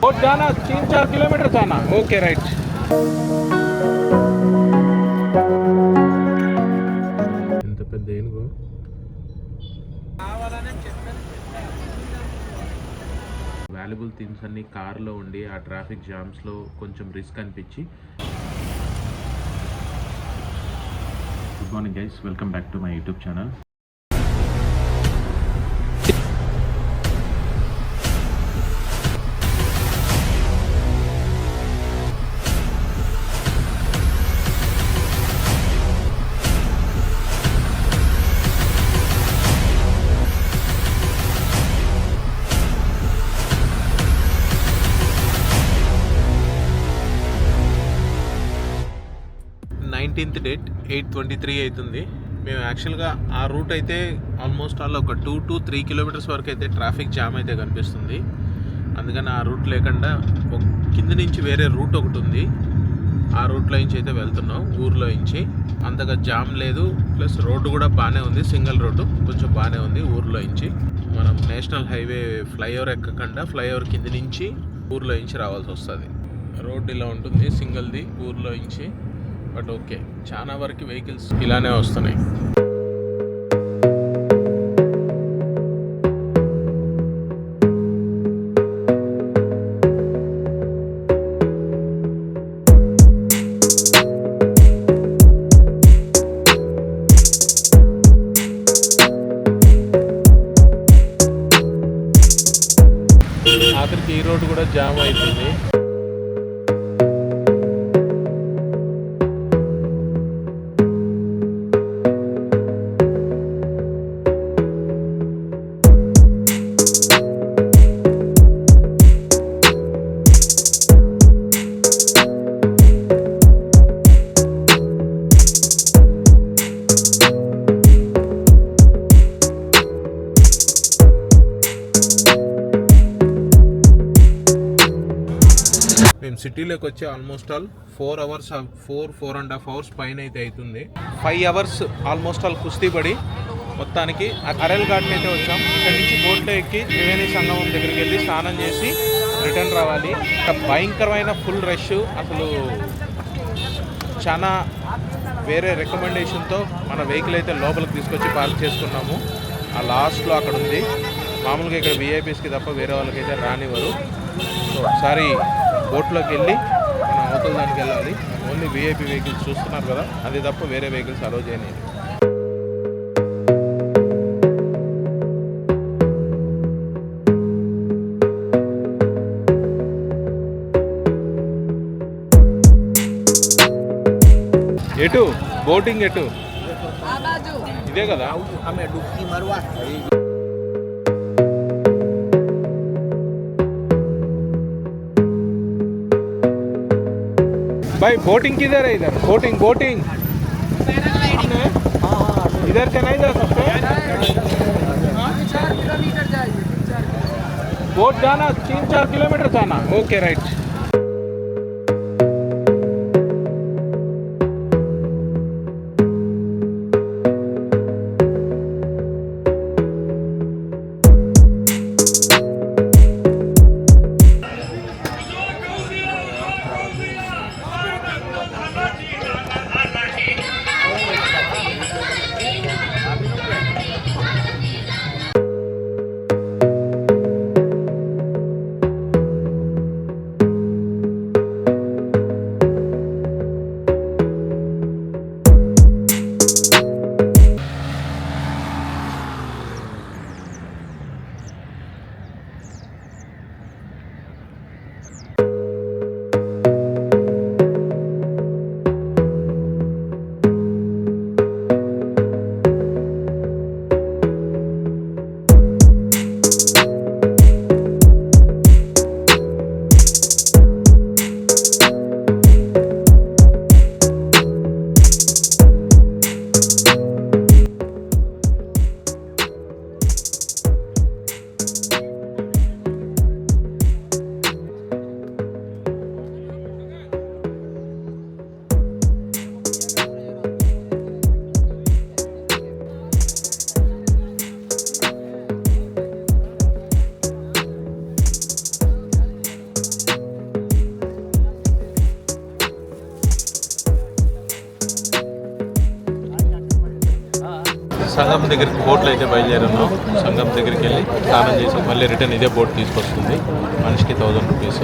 बहुत जाना 3-4 किलोमीटर जाना. Okay right. ఇంత పెద్ద ఏనుగు. వాల్యుబుల్ థింగ్స్ అన్ని కార్లో ఉండి ఆ ట్రాఫిక్ జామ్స్లో కొంచెం రిస్క్ అనిపించి. Good morning guys, welcome back to my YouTube channel. Date 8/23 అవుతుంది. మేము యాక్చువల్గా ఆ రూట్ అయితే ఆల్మోస్ట్ ఒక 2 to 3 కిలోమీటర్స్ వరకు అయితే ట్రాఫిక్ జామ్ అయితే కనిపిస్తుంది. అందుకని ఆ రూట్ లేకుండా కింద నుంచి వేరే రూట్ ఒకటి ఉంది, ఆ రూట్లో నుంచి అయితే వెళ్తున్నాం. ఊర్లో నుంచి అంతగా జామ్ లేదు, ప్లస్ రోడ్డు కూడా బాగానే ఉంది, సింగిల్ రోడ్డు కొంచెం బాగానే ఉంది. ఊర్లో నుంచి మనం నేషనల్ హైవే ఫ్లైఓవర్ ఎక్కకుండా ఫ్లైఓవర్ కింద నుంచి ఊర్లో నుంచి రావాల్సి వస్తుంది. రోడ్డు ఇలా ఉంటుంది సింగిల్ది ఊర్లో నుంచి. బట్ ఓకే, చాలా వరకు వెహికల్స్ ఇలానే వస్తున్నాయి. ఆఖరికి ఈ రోడ్డు కూడా జామ్ అవుతుంది. మేము సిటీలోకి వచ్చి ఆల్మోస్ట్ 4.5 అవర్స్ పైన అయితే అవుతుంది. 5 అవర్స్ ఆల్మోస్ట్ కుస్తీ పడి మొత్తానికి అరెల్ ఘాట్కి అయితే వచ్చాం. ఇక్కడ నుంచి బోట్లో ఎక్కి త్రివేణి సంగమం దగ్గరికి వెళ్ళి స్నానం చేసి రిటర్న్ రావాలి. భయంకరమైన ఫుల్ రష్. అసలు చాలా వేరే రికమెండేషన్తో మన వెహికల్ అయితే లోపలికి తీసుకొచ్చి పార్క్ చేసుకున్నాము. ఆ లాస్ట్లో అక్కడ ఉంది. మామూలుగా ఇక్కడ విఐపీస్కి తప్ప వేరే వాళ్ళకైతే రానివ్వరు. సో ఒకసారి బోట్లోకి వెళ్ళి మనం అవతల దానికి వెళ్ళాలి. ఓన్లీ విఐపీ వెహికల్స్ చూస్తున్నారు కదా, అది తప్ప వేరే వెహికల్స్ అలో చేయలేదు. ఎటు బోటింగ్ ఎటు ఇదే కదా. भाई बोटिंग किधर है? इधर बोटिंग इधर से नहीं जा सकते? 4 किलोमीटर जाइए. बोट जाना 3-4 किलोमीटर जाना. Okay right. సంగం దగ్గరికి బోట్లో అయితే బయలుదేరున్నాం. సంగం దగ్గరికి వెళ్ళి స్నానం చేసి మళ్ళీ రిటర్న్ ఇదే బోట్ తీసుకొస్తుంది. మనిషికి 1000 రూపీస్.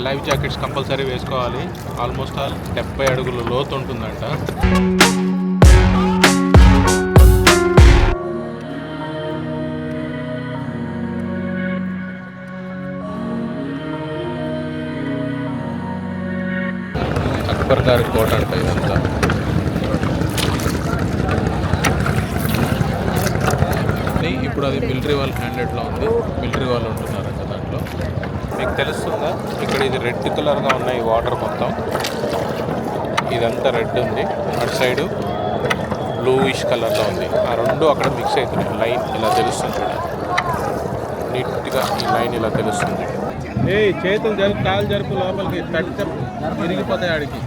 లైఫ్ జాకెట్స్ కంపల్సరీ వేసుకోవాలి. ఆల్మోస్ట్ 70 అడుగుల లోతు ఉంటుందంట. అక్బర్ గారి కోట అంట ఇదంతా. ఇప్పుడు అది మిలిటరీ వాళ్ళు హ్యాండెడ్లో ఉంది. మిలిటరీ వాళ్ళు ఉంటున్నారంట దాంట్లో. మీకు తెలుస్తుందా, ఇక్కడ ఇది రెడ్ కలర్గా ఉన్నాయి వాటర్ మొత్తం. ఇదంతా రెడ్ ఉంది. అటు సైడు బ్లూయిష్ కలర్లో ఉంది. ఆ రెండు అక్కడ మిక్స్ అవుతున్నాయి. లైన్ ఇలా తెలుస్తుంది, నీట్గా ఈ లైన్ ఇలా తెలుస్తుంది. చేతులు జరుపు, కాలు జరుపు, లోపలికి పెడితే విరిగిపోతాయి ఆడికి.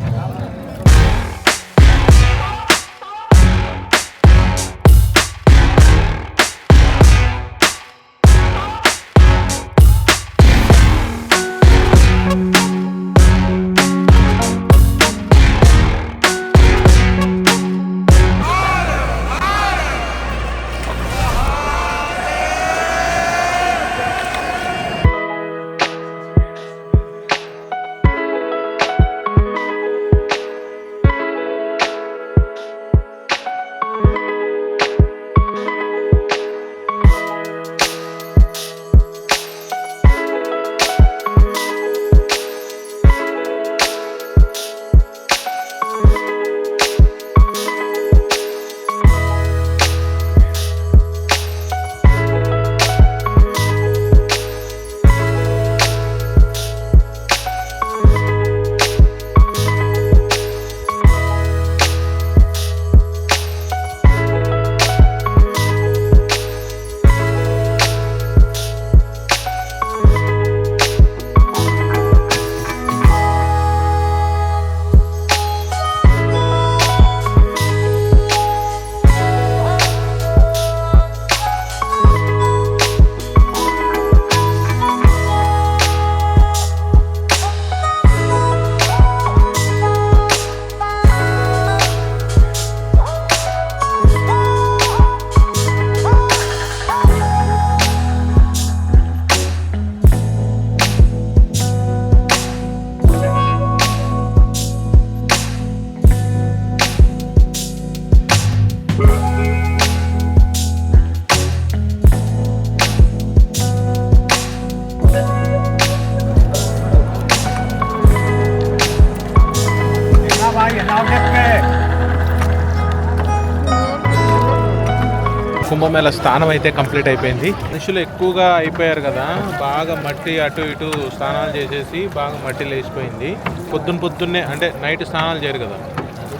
కుంభమేళ స్నానం అయితే కంప్లీట్ అయిపోయింది. మనుషులు ఎక్కువగా అయిపోయారు కదా, బాగా మట్టి అటు ఇటు స్నానాలు చేసేసి బాగా మట్టి లేచిపోయింది. పొద్దున్నే అంటే నైట్ స్నానాలు చేయరు కదా,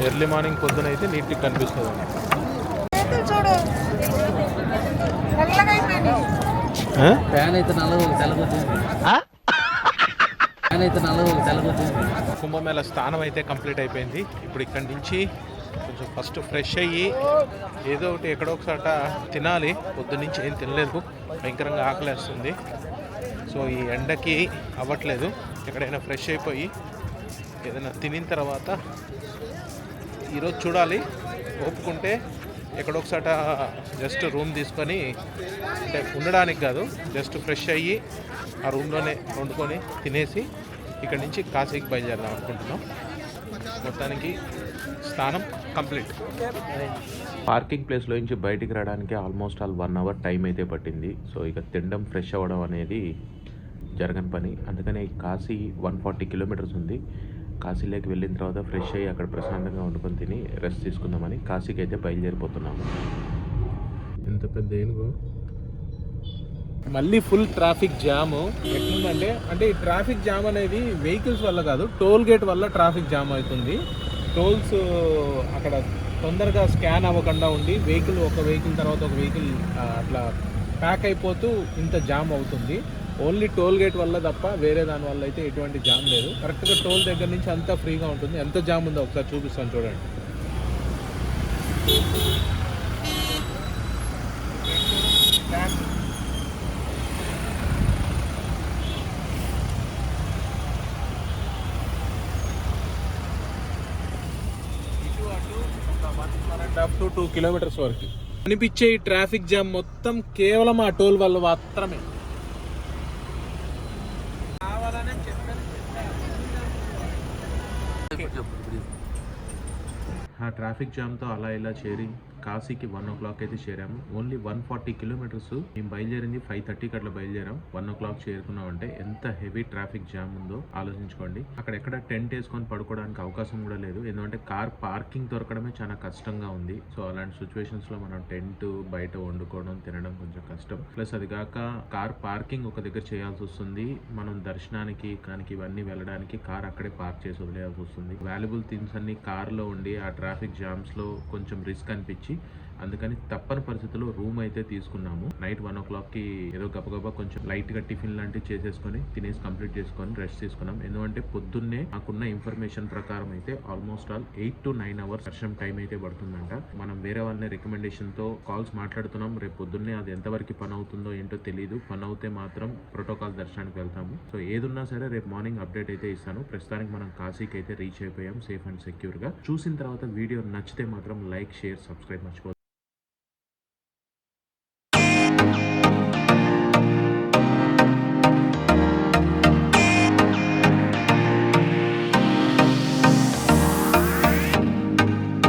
ఎర్లీ మార్నింగ్ పొద్దున అయితే నీట్గా కనిపిస్తుంది. కుంభమేళ స్నానం అయితే కంప్లీట్ అయిపోయింది. ఇప్పుడు ఇక్కడి నుంచి కొంచెం ఫస్ట్ ఫ్రెష్ అయ్యి ఏదో ఒకటి ఎక్కడో ఒకసాట తినాలి. పొద్దున్నుంచి ఏం తినలేదు, భయంకరంగా ఆకలేస్తుంది. సో ఈ ఎండకి అవ్వట్లేదు. ఎక్కడైనా ఫ్రెష్ అయిపోయి ఏదైనా తినిన తర్వాత ఈరోజు చూడాలి, ఒప్పుకుంటే ఎక్కడొకసాట జస్ట్ రూమ్ తీసుకొని, అంటే ఉండడానికి కాదు, జస్ట్ ఫ్రెష్ అయ్యి ఆ రూమ్లోనే వండుకొని తినేసి ఇక్కడి నుంచి కాశీకి బయలుదేరదాం అనుకుంటున్నాం. మొత్తానికి స్నానం కంప్లీట్. పార్కింగ్ ప్లేస్లో నుంచి బయటికి రావడానికి ఆల్మోస్ట్ 1 అవర్ టైం అయితే పట్టింది. సో ఇక తినడం ఫ్రెష్ అవ్వడం అనేది జరగని పని. అందుకనే కాశీ 140 కిలోమీటర్స్ ఉంది. కాశీలోకి వెళ్ళిన తర్వాత ఫ్రెష్ అయ్యి అక్కడ ప్రశాంతంగా వండుకొని తిని రెస్ట్ తీసుకుందామని కాశీకి అయితే బయలుదేరిపోతున్నాము. ఎంత పెద్ద ఏనుగు. మళ్ళీ ఫుల్ ట్రాఫిక్ జాము. ఎట్లుందంటే అంటే ఈ ట్రాఫిక్ జామ్ అనేది వెహికల్స్ వల్ల కాదు, టోల్ గేట్ వల్ల ట్రాఫిక్ జామ్ అవుతుంది. టోల్స్ అక్కడ తొందరగా స్కాన్ అవ్వకుండా ఉండి ఒక వెహికల్ తర్వాత ఒక వెహికల్ అట్లా ప్యాక్ అయిపోతూ ఇంత జామ్ అవుతుంది. ఓన్లీ టోల్ గేట్ వల్ల తప్ప వేరే దాని వల్ల అయితే ఎటువంటి జామ్ లేదు. కరెక్ట్గా టోల్ దగ్గర నుంచి అంతా ఫ్రీగా ఉంటుంది. ఎంత జామ్ ఉందో ఒకసారి చూపిస్తాను చూడండి. ఇటు అటు ఒక 1.5 to 2 కిలోమీటర్స్ వరకు అనిపించే ఈ ట్రాఫిక్ జామ్ మొత్తం కేవలం ఆ టోల్ వల్ల మాత్రమే. ఆ ట్రాఫిక్ జామ్తో అలా ఇలా చేరి కాశీకి 1 o'clock అయితే చేరాము. Only 140 kilometres. మేము బయలుదేరింది 5:30కి అట్లా బయలుదేరాం. 1 o'clock చేరుకున్నామంటే ఎంత హెవీ ట్రాఫిక్ జామ్ ఉందో ఆలోచించుకోండి. అక్కడ ఎక్కడ టెంట్ వేసుకొని పడుకోవడానికి అవకాశం కూడా లేదు. ఎందుకంటే కార్ పార్కింగ్ దొరకడమే చాలా కష్టంగా ఉంది. సో అలాంటి సిచ్యువేషన్స్ లో మనం టెంట్ బయట వండుకోవడం తినడం కొంచెం కష్టం. ప్లస్ అది కాక కార్ పార్కింగ్ ఒక దగ్గర చేయాల్సి వస్తుంది. మనం దర్శనానికి కానీ ఇవన్నీ వెళ్ళడానికి కార్ అక్కడే పార్క్ చేసి వదిలేయాల్సి వస్తుంది. వాల్యుబుల్ థింగ్స్ అన్ని కార్ లో ఉండి ఆ ట్రాఫిక్ జామ్స్ లో కొంచెం రిస్క్ అనిపించి అందుకని తప్పని పరిస్థితుల్లో రూమ్ అయితే తీసుకున్నాము. నైట్ 1 o'clockకి ఏదో గబగబా కొంచెం లైట్ గా టిఫిన్ లాంటివి చేసేసుకొని తినేసి కంప్లీట్ చేసుకొని రెస్ట్ తీసుకున్నాం. ఎందుకంటే పొద్దున్నే నాకున్న ఇన్ఫర్మేషన్ ప్రకారం అయితే ఆల్మోస్ట్ 8 to 9 hours దర్శనం టైం అయితే పడుతుందంట. మనం వేరే వాళ్ళని రికమెండేషన్ తో కాల్స్ మాట్లాడుతున్నాం. రేపు పొద్దున్నే అది ఎంతవరకు పని అవుతుందో ఏంటో తెలియదు. పని అవుతే మాత్రం ప్రోటోకాల్ దర్శనానికి వెళ్తాము. సో ఏదున్నా సరే రేపు మార్నింగ్ అప్డేట్ అయితే ఇస్తాను. ప్రస్తుతానికి మనం కాశీకి అయితే రీచ్ అయిపోయాం సేఫ్ అండ్ సెక్యూర్ గా. చూసిన తర్వాత వీడియో నచ్చితే మాత్రం లైక్, షేర్, సబ్స్క్రైబ్ మర్చిపోతుంది.